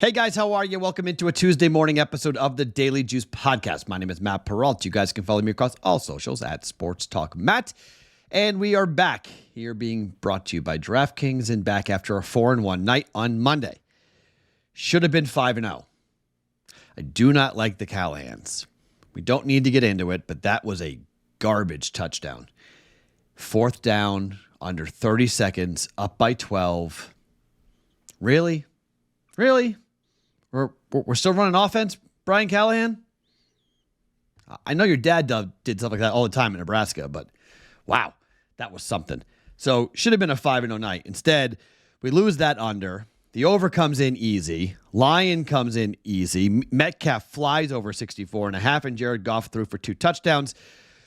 Hey guys, how are you? Welcome into a Tuesday morning episode of the Daily Juice Podcast. My name is Matt Peralt. You guys can follow me across all socials at Sports Talk Matt. And we are back here being brought to you by DraftKings and back after a 4-1 night on Monday. Should have been 5-0. I do not like the Callahans. We don't need to get into it, but that was a garbage touchdown. Fourth down, under 30 seconds, up by 12. Really? Really? We're still running offense, Brian Callahan? I know your dad did stuff like that all the time in Nebraska, but wow, that was something. So should have been a 5-0 night. Instead, we lose that under. The over comes in easy. Lion comes in easy. Metcalf flies over 64.5, and Jared Goff threw for 2 touchdowns.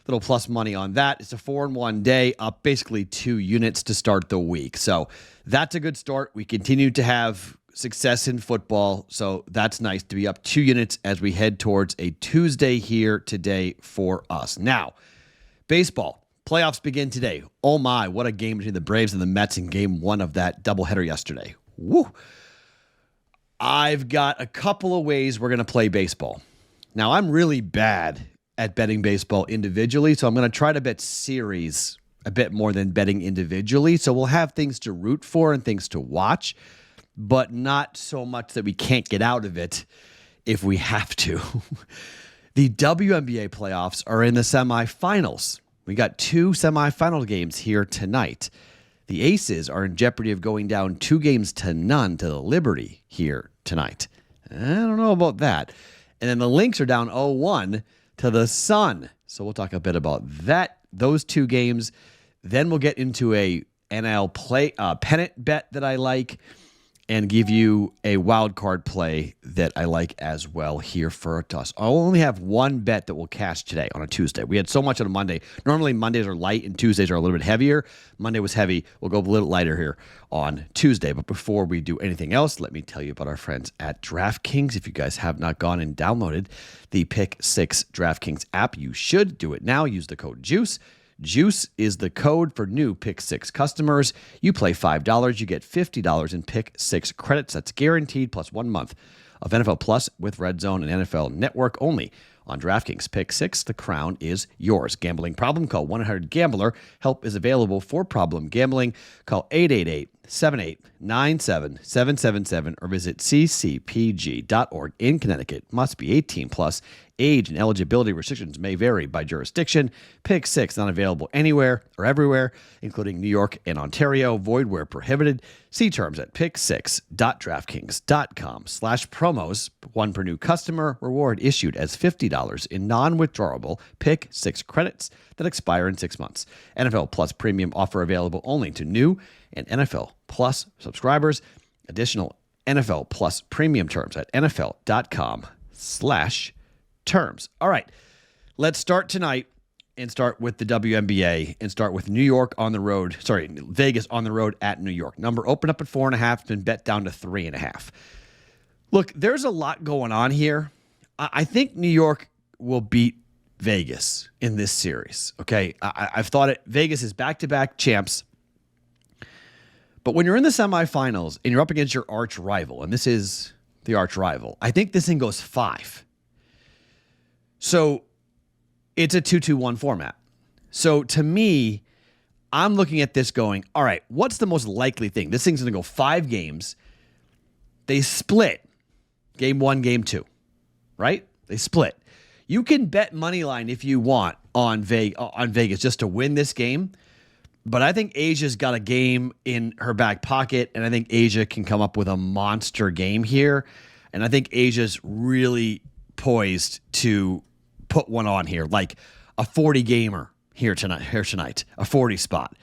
Little plus money on that. It's a 4-1 day, up basically 2 units to start the week. So that's a good start. We continue to have success in football, so that's nice to be up 2 units as we head towards a Tuesday here today for us. Now, baseball. Playoffs begin today. Oh my, what a game between the Braves and the Mets in game 1 of that doubleheader yesterday. Woo! I've got a couple of ways we're going to play baseball. Now, I'm really bad at betting baseball individually, so I'm going to try to bet series a bit more than betting individually. So we'll have things to root for and things to watch, but not so much that we can't get out of it if we have to. The WNBA playoffs are in the semifinals. We got 2 semifinal games here tonight. The Aces are in jeopardy of going down 2-0 to the Liberty here tonight. I don't know about that. And then the Lynx are down 0-1 to the Sun. So we'll talk a bit about that, those 2 games. Then we'll get into a NL pennant bet that I like, and give you a wild card play that I like as well here for us. I'll only have 1 bet that will cash today on a Tuesday. We had so much on a Monday. Normally Mondays are light and Tuesdays are a little bit heavier. Monday was heavy. We'll go a little lighter here on Tuesday. But before we do anything else, let me tell you about our friends at DraftKings. If you guys have not gone and downloaded the Pick 6 DraftKings app, you should do it now. Use the code JUICE. JUICE is the code for new Pick 6 customers. You play $5, you get $50 in Pick 6 credits. That's guaranteed, plus 1 month of NFL Plus with Red Zone and NFL Network only on DraftKings. Pick 6, the crown is yours. Gambling problem? Call 1-800-GAMBLER. Help is available for problem gambling. Call 888-78-97-777 or visit ccpg.org in Connecticut. Must be 18 plus. Age and eligibility restrictions may vary by jurisdiction. Pick 6 not available anywhere or everywhere, including New York and Ontario. Void where prohibited. See terms at pick6.draftkings.com/promos. 1 per new customer. Reward issued as $50 in non-withdrawable Pick 6 credits that expire in 6 months. NFL Plus premium offer available only to new and NFL Plus subscribers. Additional NFL Plus premium terms at nfl.com/terms. All right, let's start tonight and start with the WNBA and start with Vegas on the road at New York. Number opened up at 4.5, it's been bet down to 3.5. Look, there's a lot going on here. I think New York will beat Vegas in this series. Okay, I've thought it. Vegas is back-to-back champs. But when you're in the semifinals and you're up against your arch rival, and this is the arch rival, I think this thing goes 5. So it's a 2-2-1 format. So to me, I'm looking at this going, all right, what's the most likely thing? This thing's going to go 5 games. They split game 1, game 2, right? They split. You can bet money line if you want on Vegas just to win this game. But I think Asia's got a game in her back pocket, and I think Asia can come up with a monster game here. And I think Asia's really poised to put one on here, like a 40 gamer here tonight, a 40 spot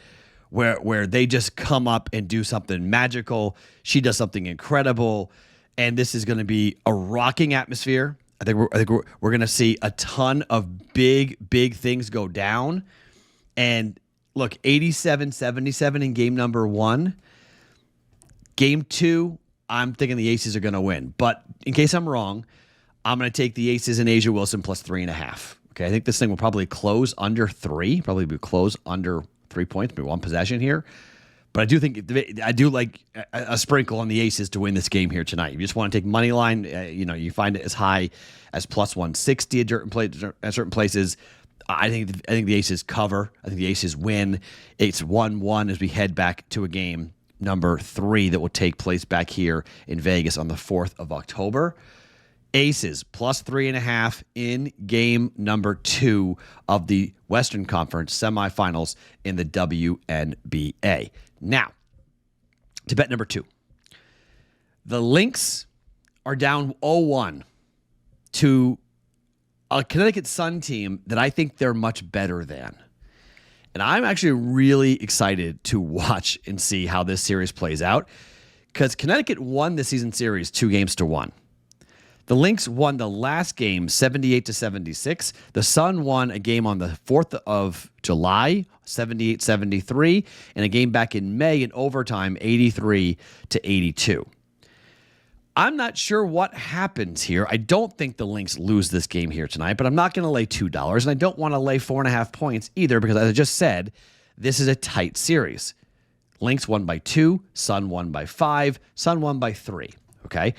where they just come up and do something magical. She does something incredible, and this is going to be a rocking atmosphere. I think we're going to see a ton of big things go down. And look, 87-77 in game number 1. Game 2, I'm thinking the Aces are going to win. But in case I'm wrong, I'm going to take the Aces and Asia Wilson plus 3.5. Okay, I think this thing will probably close under 3. Probably be close under 3 points, maybe 1 possession here. But I do like a sprinkle on the aces to win this game here tonight. If you just want to take money line, you find it as high as plus 160 at certain places. I think the aces cover. I think the aces win. It's 1-1 as we head back to a game number 3 that will take place back here in Vegas on the 4th of October. Aces plus 3.5 in game number 2 of the Western Conference semifinals in the WNBA. Now, to bet number 2. The Lynx are down 0-1 to a Connecticut Sun team that I think they're much better than. And I'm actually really excited to watch and see how this series plays out because Connecticut won the season series 2-1. The Lynx won the last game 78-76. The Sun won a game on the 4th of July, 78-73, and a game back in May in overtime, 83-82. I'm not sure what happens here. I don't think the Lynx lose this game here tonight, but I'm not going to lay $2, and I don't want to lay 4.5 points either because, as I just said, this is a tight series. Lynx won by 2, Sun won by 5, Sun won by 3, okay?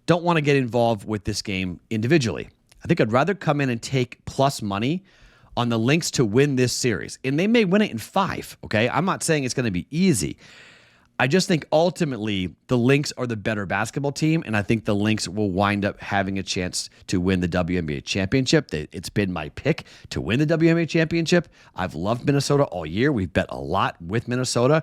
Don't want to get involved with this game individually. I think I'd rather come in and take plus money on the Lynx to win this series. And they may win it in 5, okay? I'm not saying it's going to be easy. I just think ultimately the Lynx are the better basketball team, and I think the Lynx will wind up having a chance to win the WNBA championship. It's been my pick to win the WNBA championship. I've loved Minnesota all year. We've bet a lot with Minnesota.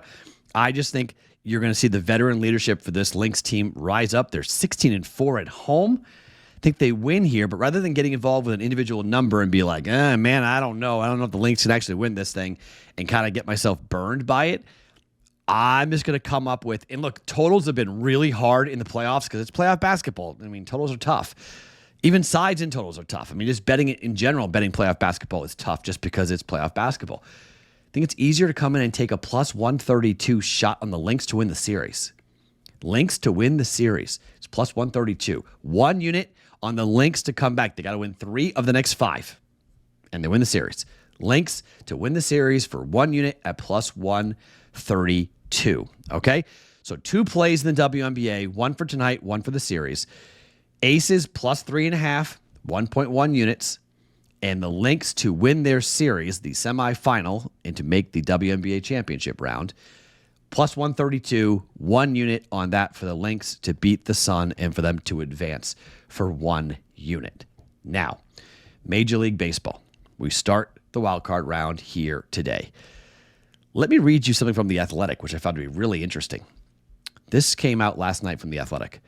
I just think you're going to see the veteran leadership for this Lynx team rise up. They're 16-4 at home. I think they win here, but rather than getting involved with an individual number and be like, man, I don't know if the Lynx can actually win this thing and kind of get myself burned by it, I'm just going to come up with, and look, totals have been really hard in the playoffs because it's playoff basketball. I mean, totals are tough. Even sides and totals are tough. I mean, just betting it in general, betting playoff basketball is tough just because it's playoff basketball. I think it's easier to come in and take a plus 132 shot on the Lynx to win the series. Lynx to win the series. It's plus 132. 1 unit on the Lynx to come back. They got to win 3 of the next 5, and they win the series. Lynx to win the series for 1 unit at plus 132. Okay? So 2 plays in the WNBA, 1 for tonight, 1 for the series. Aces plus 3.5, 1.1 units. And the Lynx to win their series, the semifinal, and to make the WNBA championship round, plus 132, 1 unit on that for the Lynx to beat the Sun and for them to advance for 1 unit. Now, Major League Baseball. We start the wildcard round here today. Let me read you something from The Athletic, which I found to be really interesting. This came out last night from The Athletic.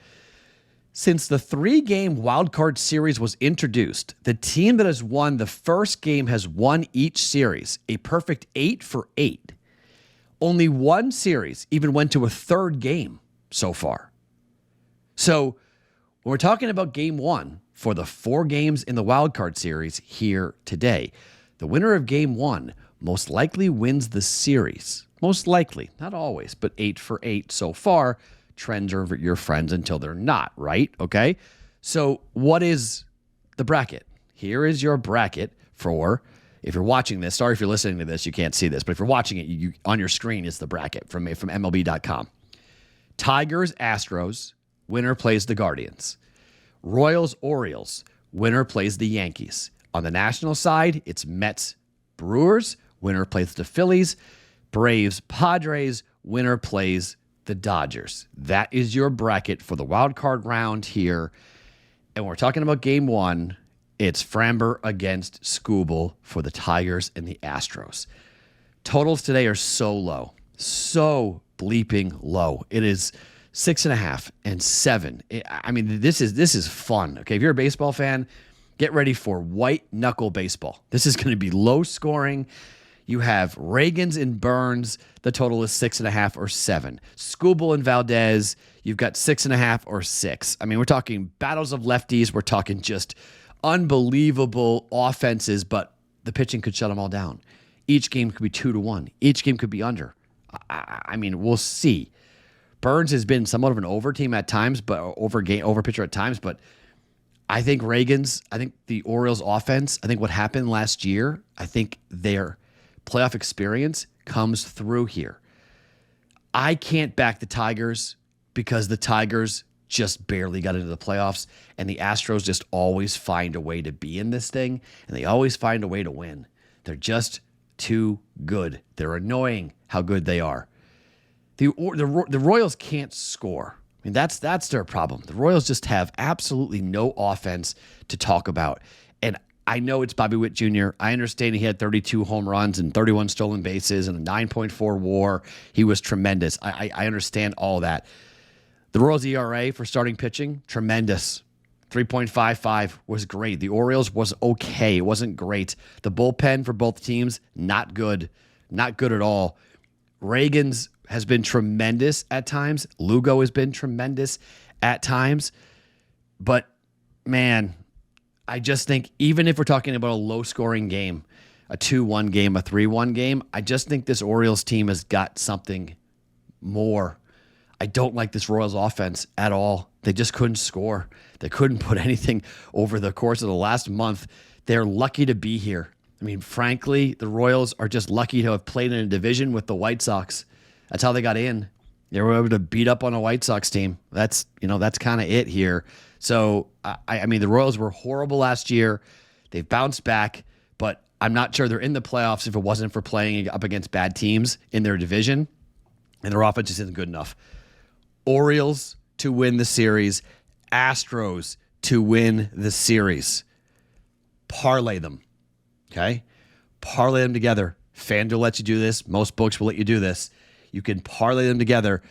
Since the 3-game wildcard series was introduced, the team that has won the first game has won each series, a perfect 8 for 8. Only 1 series even went to a 3rd game so far. So when we're talking about game 1 for the 4 games in the wildcard series here today, the winner of game 1 most likely wins the series. Most likely, not always, but 8 for 8 so far. Trends are your friends until they're not, right? Okay? So what is the bracket? Here is your bracket for, if you're watching this, sorry if you're listening to this, you can't see this, but if you're watching it, you on your screen is the bracket from MLB.com. Tigers, Astros, winner plays the Guardians. Royals, Orioles, winner plays the Yankees. On the national side, it's Mets, Brewers, winner plays the Phillies. Braves, Padres, winner plays the Dodgers. That is your bracket for the wild card round here. And we're talking about game 1. It's Framber against Skubal for the Tigers and the Astros. Totals today are so low. So bleeping low. It is 6.5 and 7. I mean, this is fun. Okay, if you're a baseball fan, get ready for white knuckle baseball. This is going to be low scoring. You have Reagans and Burns. The total is 6.5 or 7. Skubal and Valdez, you've got 6.5 or 6. I mean, we're talking battles of lefties. We're talking just unbelievable offenses, but the pitching could shut them all down. Each game could be 2-1. Each game could be under. I mean, we'll see. Burns has been somewhat of an over team at times, but over pitcher at times, but I think the Orioles offense, I think what happened last year, I think their playoff experience comes through here. I can't back the Tigers because the Tigers just barely got into the playoffs, and the Astros just always find a way to be in this thing, and they always find a way to win. They're just too good. They're annoying how good they are. The Royals can't score. I mean, that's their problem. The Royals just have absolutely no offense to talk about. And I know it's Bobby Witt Jr. I understand he had 32 home runs and 31 stolen bases and a 9.4 WAR. He was tremendous. I understand all that. The Royals' ERA for starting pitching, tremendous. 3.55 was great. The Orioles was okay. It wasn't great. The bullpen for both teams, not good. Not good at all. Reagan's has been tremendous at times. Lugo has been tremendous at times. But, man, I just think even if we're talking about a low-scoring game, a 2-1 game, a 3-1 game, I just think this Orioles team has got something more. I don't like this Royals offense at all. They just couldn't score. They couldn't put anything over the course of the last month. They're lucky to be here. I mean, frankly, the Royals are just lucky to have played in a division with the White Sox. That's how they got in. They were able to beat up on a White Sox team. That's kind of it here. So, I mean, the Royals were horrible last year. They've bounced back, but I'm not sure they're in the playoffs if it wasn't for playing up against bad teams in their division, and their offense just isn't good enough. Orioles to win the series. Astros to win the series. Parlay them. Okay? Parlay them together. FanDuel lets you do this. Most books will let you do this. You can parlay them together.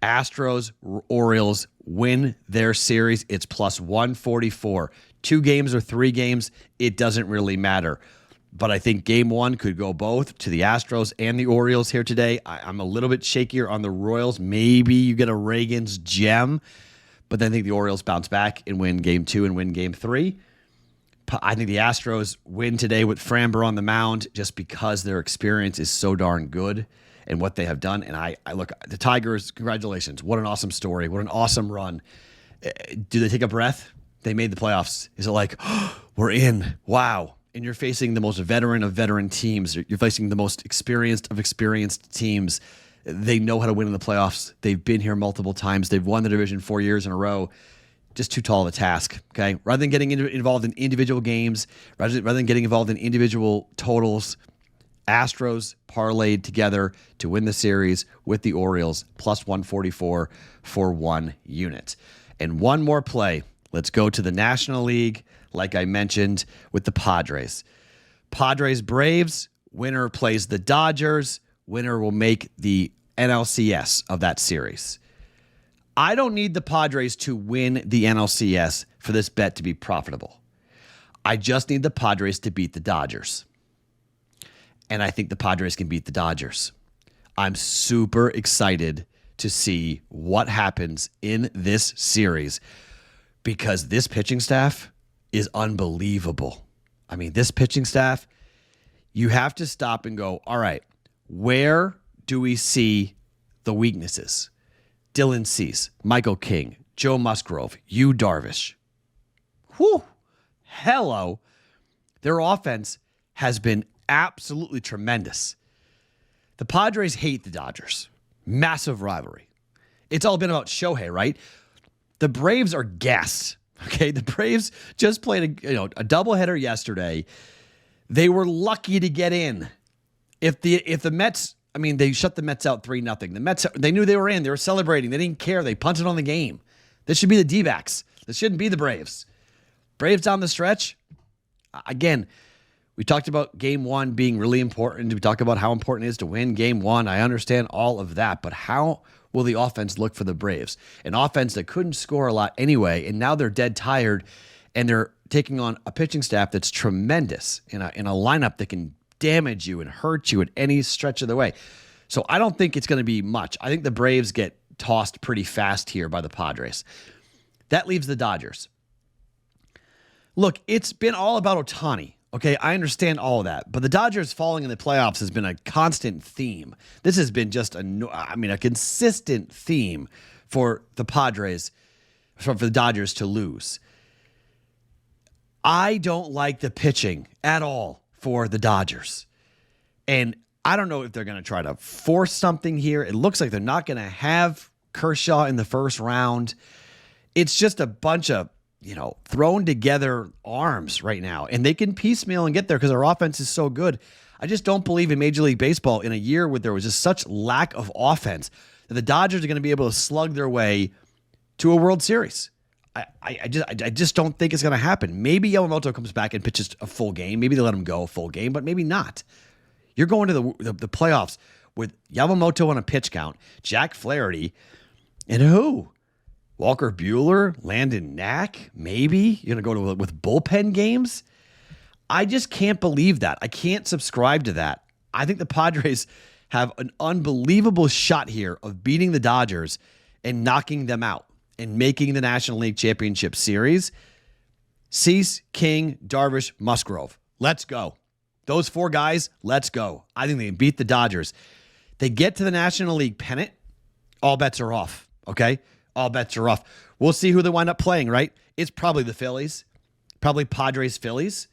Astros, Orioles win their series. It's plus 144. 2 games or 3 games, it doesn't really matter. But I think game 1 could go both to the Astros and the Orioles here today. I'm a little bit shakier on the Royals. Maybe you get a Reagan's gem, but then I think the Orioles bounce back and win game 2 and win game 3. I think the Astros win today with Framber on the mound just because their experience is so darn good and what they have done. And I look, the Tigers, congratulations. What an awesome story. What an awesome run. Do they take a breath? They made the playoffs. Is it like, oh, we're in? Wow. And you're facing the most veteran of veteran teams. You're facing the most experienced of experienced teams. They know how to win in the playoffs. They've been here multiple times. They've won the division 4 years in a row. Just too tall of a task, okay? Rather than getting involved in individual games, rather than getting involved in individual totals, Astros parlayed together to win the series with the Orioles, plus 144 for 1 unit. And one more play. Let's go to the National League, like I mentioned, with the Padres. Padres Braves, winner plays the Dodgers. Winner will make the NLCS of that series. I don't need the Padres to win the NLCS for this bet to be profitable. I just need the Padres to beat the Dodgers. And I think the Padres can beat the Dodgers. I'm super excited to see what happens in this series because this pitching staff is unbelievable. I mean, this pitching staff, you have to stop and go, all right, where do we see the weaknesses? Dylan Cease, Michael King, Joe Musgrove, Yu Darvish. Whew. Hello. Their offense has been absolutely tremendous. The Padres hate the Dodgers. Massive rivalry. It's all been about Shohei, right? The Braves are guests. Okay, the Braves just played a doubleheader yesterday. They were lucky to get in. If the Mets, I mean, they shut the Mets out 3-0. The Mets, they knew they were in. They were celebrating. They didn't care. They punted on the game. This should be the D-backs. This shouldn't be the Braves. Braves down the stretch. Again, we talked about game 1 being really important. We talked about how important it is to win game 1. I understand all of that, but how will the offense look for the Braves? An offense that couldn't score a lot anyway, and now they're dead tired, and they're taking on a pitching staff that's tremendous in a lineup that can damage you and hurt you at any stretch of the way. So I don't think it's going to be much. I think the Braves get tossed pretty fast here by the Padres. That leaves the Dodgers. Look, it's been all about Ohtani. Okay, I understand all of that, but the Dodgers falling in the playoffs has been a constant theme. This has been just a consistent theme for the Padres, for the Dodgers to lose. I don't like the pitching at all for the Dodgers. And I don't know if they're going to try to force something here. It looks like they're not going to have Kershaw in the first round. It's just a bunch of, thrown together arms right now. And they can piecemeal and get there because our offense is so good. I just don't believe in Major League Baseball in a year where there was just such lack of offense that the Dodgers are going to be able to slug their way to a World Series. I just don't think it's going to happen. Maybe Yamamoto comes back and pitches a full game. Maybe they let him go a full game, but maybe not. You're going to the playoffs with Yamamoto on a pitch count, Jack Flaherty, and who? Walker Buehler, Landon Knack, maybe? You're going to go with bullpen games? I just can't believe that. I can't subscribe to that. I think the Padres have an unbelievable shot here of beating the Dodgers and knocking them out and making the National League Championship Series. Cease, King, Darvish, Musgrove. Let's go. Those four guys, let's go. I think they beat the Dodgers. They get to the National League pennant, all bets are off, okay? All bets are off. We'll see who they wind up playing, right? It's probably the Phillies, probably Padres-Phillies.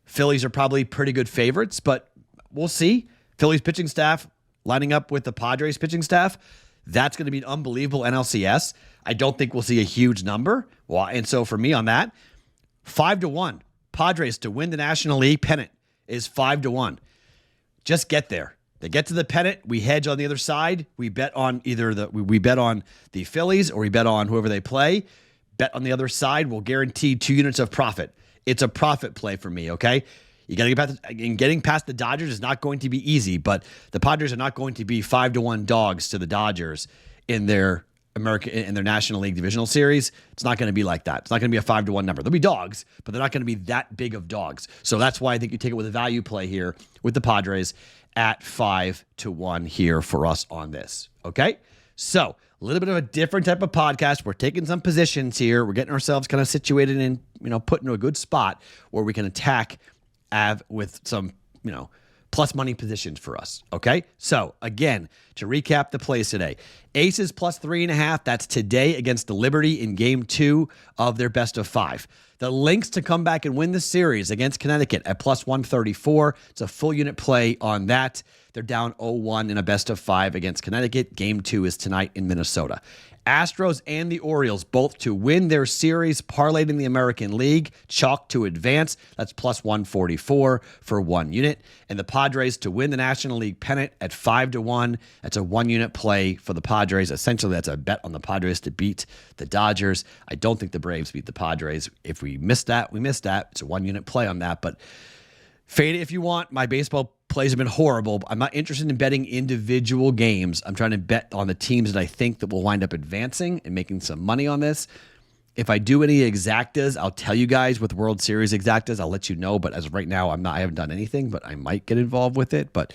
Phillies are probably pretty good favorites, but we'll see. Phillies pitching staff lining up with the Padres pitching staff. That's going to be an unbelievable NLCS. I don't think we'll see a huge number. Well, and so for me on that, 5-1. Padres to win the National League pennant is 5-1. Just get there. They get to the pennant. We hedge on the other side. We bet on we bet on the Phillies or we bet on whoever they play. Bet on the other side. We'll guarantee 2 units of profit. It's a profit play for me, okay? You got to get past getting past the Dodgers is not going to be easy, but the Padres are not going to be 5-1 dogs to the Dodgers in their National League Divisional Series. It's not going to be like that. It's not going to be a 5-1 number. They'll be dogs, but they're not going to be that big of dogs. So that's why I think you take it with a value play here with the Padres at 5-1 here for us on this. Okay? So a little bit of a different type of podcast. We're taking some positions here. We're getting ourselves kind of situated in, put into a good spot where we can attack with some, plus money positions for us. Okay. So again, to recap the plays today, Aces plus 3.5. That's today against the Liberty in game 2 of their best of 5. The Lynx to come back and win the series against Connecticut at plus 134. It's a full unit play on that. They're down 0-1 in a best of 5 against Connecticut. Game 2 is tonight in Minnesota. Astros and the Orioles both to win their series, parlayed in the American League, chalk to advance. That's plus 144 for 1 unit. And the Padres to win the National League pennant at 5-1. That's a 1 unit play for the Padres. Essentially, that's a bet on the Padres to beat the Dodgers. I don't think the Braves beat the Padres. If we missed that, we missed that. It's a 1 unit play on that. But fade it if you want. My baseball plays have been horrible. I'm not interested in betting individual games. I'm trying to bet on the teams that I think that will wind up advancing and making some money on this. If I do any exactas, I'll tell you guys with World Series exactas. I'll let you know. But as of right now, I haven't done anything, but I might get involved with it. But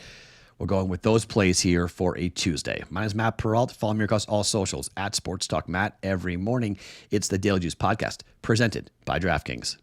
we're going with those plays here for a Tuesday. My name is Matt Peralt. Follow me across all socials at Sports Talk Matt every morning. It's the Daily Juice Podcast presented by DraftKings.